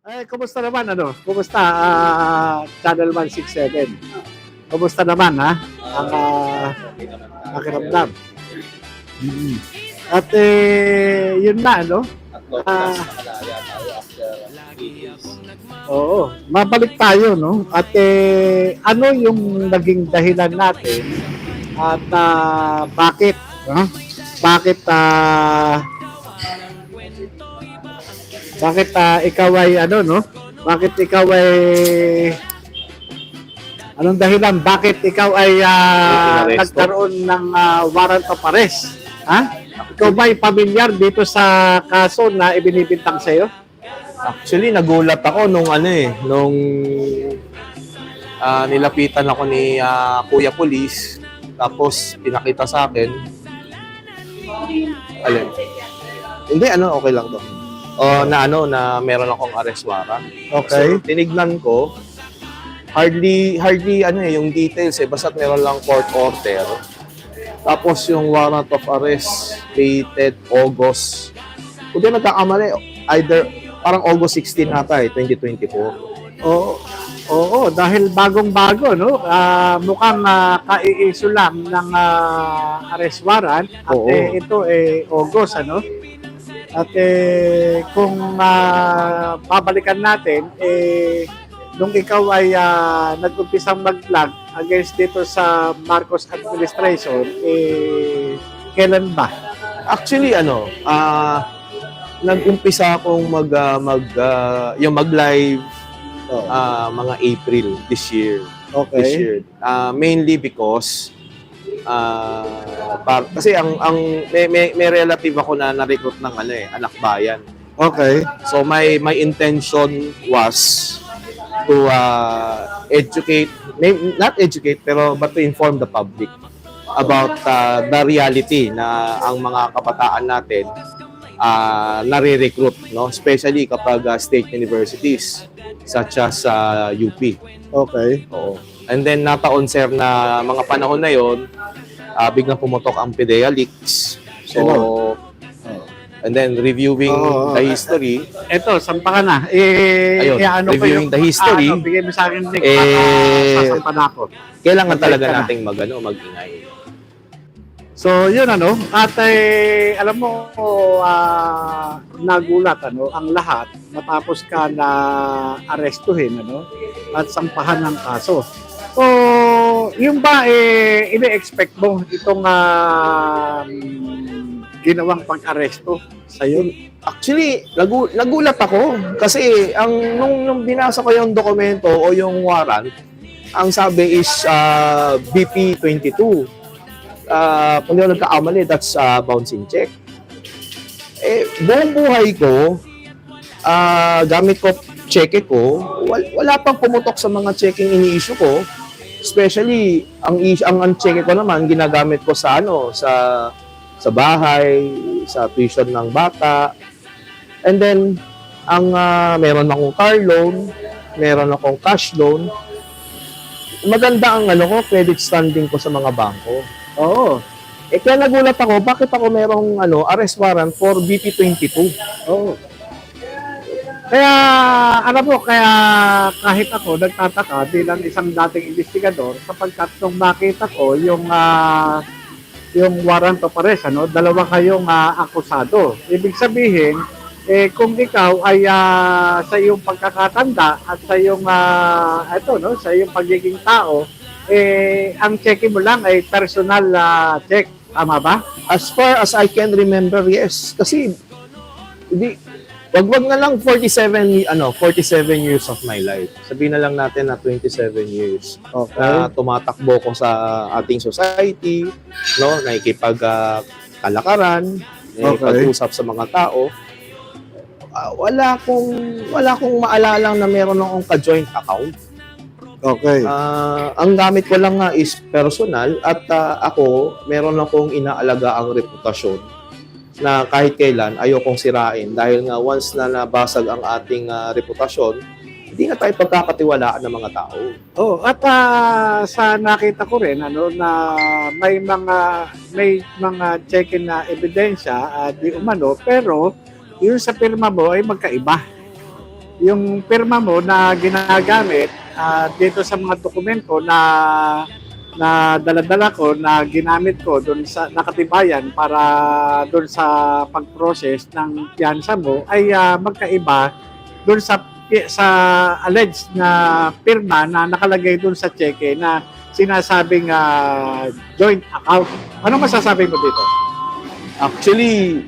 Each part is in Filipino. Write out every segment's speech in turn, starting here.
Kumusta naman ano? Kumusta Channel 167? Kumusta naman ha? Ang Okay naman tayo. pakiramdam. Mm. At yun na ano? At long Ah, last nakalaya tayo after 3 days. Oo, mabalik tayo no. At ano yung naging dahilan natin at bakit no? Bakit ikaw ay ano no? Bakit ikaw ay anong dahilan? Bakit ikaw ay Inaresto? nagkaroon ng warrant of arrest? Ha? Ikaw ba ay pamilyar dito sa kaso na ibinibintang sa iyo? Actually, nagulat ako nung nilapitan ako ni Kuya Police. Tapos, pinakita sa akin. Alin? Hindi, okay lang to. Na meron akong arrest warrant. Okay. So, tinignan ko, hardly yung details basta't meron lang court order. Tapos yung warrant of arrest dated August. Kung di nagkakamali, either parang August 16 ata 2024. Oo, dahil bagong-bago, no? Mukhang kaiiso lang ng arrest warrant at Oo. ito August, ano? At kung babalikan natin, nung ikaw ay nag-umpisang mag-vlog against dito sa Marcos administration, kailan ba? Actually, nag-umpisa akong mag-live mga April this year. This Okay. year. Mainly because kasi may relative ako na na-recruit ng anak bayan. Okay. So my intention was to educate, not educate, but to inform the public about the reality na ang mga kabataan natin nare-recruit, no? Especially kapag state universities such as UP. Okay. Oo. And then nataon sir na mga panahon na yon, biglang pumutok ang PDEA leaks. So, and then reviewing Oo. the history, Eto, sampa ka na. Ayun, ano ko reviewing the history. bigay mo sa akin link. Sasampa na ako. kailangan Okay talaga ka na. nating mag-ingay. So, yun ano. At alam mo, nagulat ano, ang lahat matapos ka na arestuhin ano, at sampahan ng kaso. So, yung ba ini-expect mo itong ginawang pag-aresto sa'yo? Actually, nagulat ako kasi nung binasa ko yung dokumento o yung warrant, ang sabi is BP 22. Kung di ako nagkakamali, that's bouncing check. Buong buhay ko, gamit ko, cheque ko, wala pang pumutok sa mga checking ini-issue ko. Especially, ang cheque ko naman, ginagamit ko sa sa bahay, sa tuition ng bata. And then, meron akong car loan, meron akong cash loan. Maganda ang credit standing ko sa mga bangko. Oo. Kaya nagulat ako, bakit ako merong arrest warrant for BP 22? Oo. Kaya, alam mo, kahit ako nagtataka bilang isang dating investigador sapagkat nung makita ko yung warrant of arrest, dalawa kayong akusado. Ibig sabihin, kung ikaw ay sa iyong pagkakatanda at sa iyong sa iyong pagiging tao, ang check mo lang ay personal check. Tama ba? As far as I can remember, yes. Kasi, wag na lang 47 years of my life. Sabihin na lang natin na 27 years. Okay. Na tumatakbo ko sa ating society, no, kalakaran, nakikipag-usap sa mga tao. Wala akong maalala na meron akong ka-joint account. Okay. Ang gamit ko lang nga is personal at ako, meron akong inaalaga ang reputasyon na kahit kailan ayokong sirain dahil nga once na nabasag ang ating reputasyon, hindi na tayo pagkakatiwalaan ng mga tao. Oh, at sa nakita ko rin na may mga check-in na ebidensya di umano pero yung sa pirma mo ay magkaiba. yung pirma mo na ginagamit dito sa mga dokumento na dala-dala ko na ginamit ko doon sa nakatibayan para doon sa pag-process ng piyansa mo ay magkaiba doon sa alleged na pirma na nakalagay doon sa cheque na sinasabing joint account. Ano masasabi mo dito? Actually,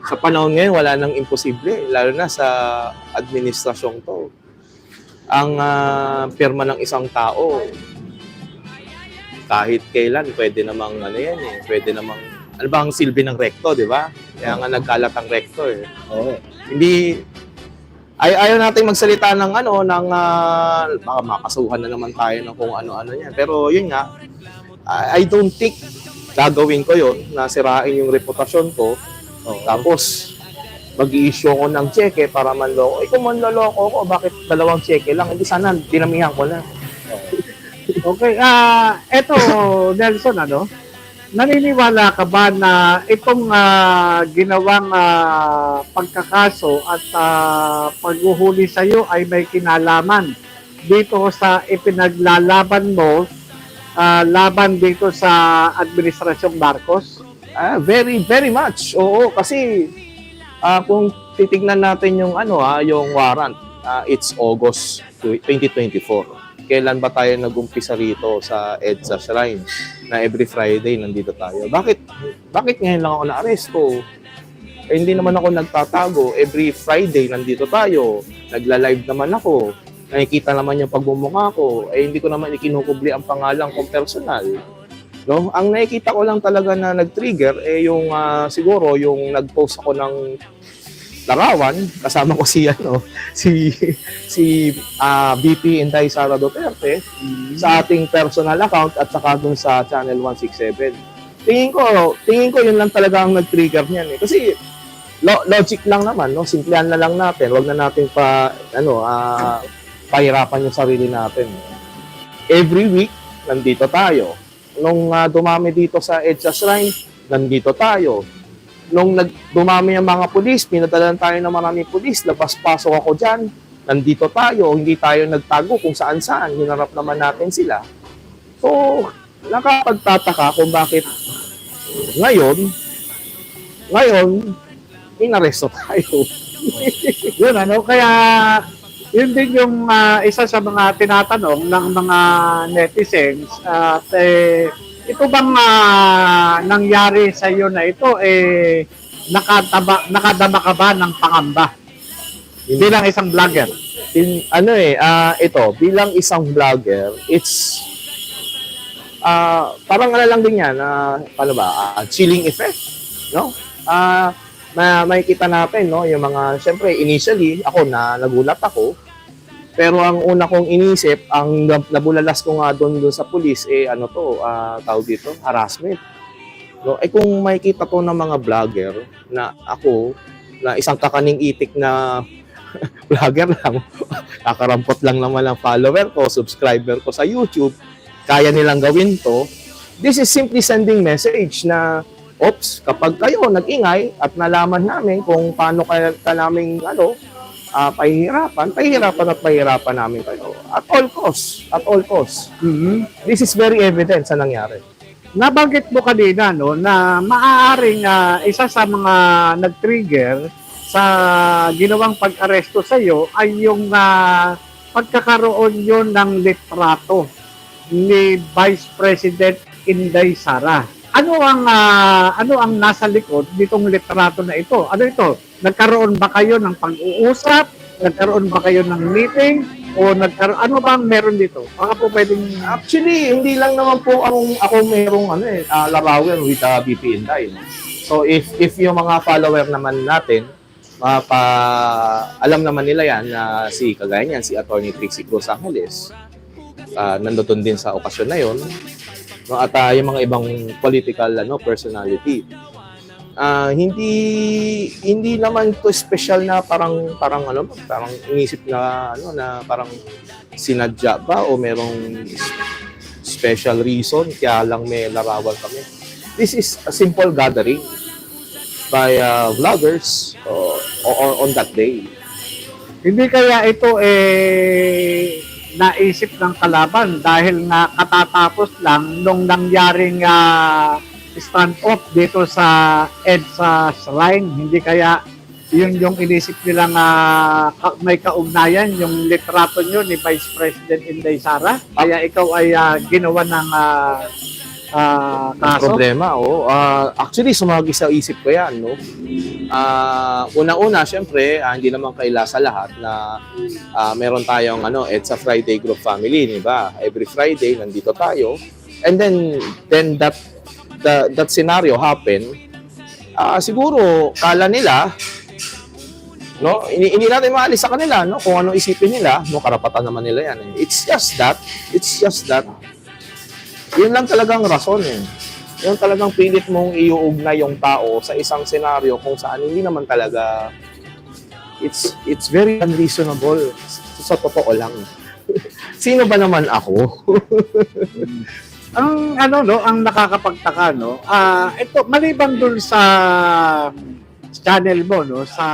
sa panahon ngayon, wala nang imposible, lalo na sa administrasyong to. Ang pirma ng isang tao, kahit kailan, pwede namang ano yan eh, pwede namang, ano ba ang silbi ng rekto, di ba? Kaya nga nagkalat ang rekto eh. Oo. Hindi, ayaw natin magsalita ng ano, ng baka makasuhan na naman tayo ng kung ano-ano yan. Pero yun nga, I don't think gagawin ko yun, na sirain yung reputasyon ko. Tapos, mag-i-issue ko ng cheque para manloko. Kung manloloko ko, bakit 2 cheque lang? Hindi sana, dinamihan ko na. Okay, eto Nelson, ano? Naniniwala ka ba na itong ginawang pagkakaso at paghuhuli sa iyo ay may kinalaman dito sa ipinaglalaban mo laban dito sa Administrasyong Marcos? Very, very much. Oo, kasi kung titignan natin yung yung warrant, it's August 2024. Kailan ba tayo nag-umpisa rito sa EDSA Shrine na every Friday nandito tayo? Bakit ngayon lang ako na-aresto? Hindi naman ako nagtatago. Every Friday nandito tayo. Nagla-live naman ako. Nakikita naman yung pagmumukha ko. Hindi ko naman ikinukubli ang pangalan kong personal. No? Ang nakikita ko lang talaga na nag-trigger yung siguro yung nag-post ako ng larawan, kasama ko si VP Inday Sara Duterte sa ating personal account at saka dun sa channel 167. Tingin ko yun lang talaga ang nag-trigger niyan eh. Kasi logic lang naman, no? Simplihan na lang natin. Huwag na natin pahirapan yung sarili natin. Every week nandito tayo. Nung dumami dito sa EDSA Shrine, nandito tayo. Nung dumami ang mga pulis, pinadalan tayo ng maraming pulis, labas-pasok ako dyan, nandito tayo, hindi tayo nagtago kung saan-saan, hinarap naman natin sila. So, nakapagtataka kung bakit ngayon, inaresto tayo. Yun, ano? Kaya, yun din yung isa sa mga tinatanong ng mga netizens at ito bang nangyari sa iyo na ito nakadama ka ba ng pangamba bilang isang vlogger? Ito bilang isang vlogger, it's parang lang din yan, paano ba, chilling effect, no? Makikita natin, no, yung mga, syempre initially ako nagulat ako. Pero ang una kong inisip, ang nabulalas ko nga doon sa pulis, tawag dito, harassment. No? Kung makikita ko ng mga vlogger na ako, na isang kakaning itik na vlogger lang, kakarampot lang naman ang follower ko, subscriber ko sa YouTube, kaya nilang gawin to, this is simply sending message na, oops, kapag kayo nag-ingay at nalaman namin kung paano ka naming, pahihirapan namin kayo. At all costs. Mm-hmm. This is very evident sa nangyari. Nabanggit mo kanina, no, na maaaring isa sa mga nag-trigger sa ginawang pag-aresto sa iyo ay yung pagkakaroon yon ng litrato ni Vice President Inday Sara. Ano ang nasa likod nitong litrato na ito? Ano ito? Nagkaroon ba kayo ng pag-uusap? Nagkaroon ba kayo ng meeting? O ano bang meron dito? Baka po pwedeng... Actually, hindi lang naman po ako merong larawan with VP Inday. So if yung mga follower naman natin, alam naman nila yan na kagaya niyan, si Attorney Trixie Cruz Angeles, nandoon din sa okasyon na yon. No, at yung mga ibang political personality. Hindi naman to special na parang inisip na na parang sinadya ba o merong special reason kaya lang may larawan kami. This is a simple gathering by vloggers on that day. Hindi kaya ito naisip ng kalaban dahil nga katatapos lang nung nangyaring standoff dito sa EDSA Shrine. Hindi kaya yun yung inisip nilang may kaugnayan yung litrato nyo ni Vice President Inday Sara. Kaya ikaw ay ginawa ng kaso. Problema, oh. Actually, sumagi sa isip ko yan, no? Una-una, syempre, hindi naman kaila sa lahat na meron tayong EDSA Friday Group Family, di ba? Every Friday, nandito tayo. And then that scenario happen, siguro, kala nila, no? Hindi natin maalis sa kanila, no? Kung ano isipin nila, no? Karapatan naman nila yan. It's just that, yun lang talagang rason eh. Yung talagang pilit mong iuugnay yung tao sa isang senaryo kung saan hindi naman talaga it's very unreasonable sa totoo lang. Sino ba naman ako? Ang ang nakakapagtaka ito maliban dun sa channel mo sa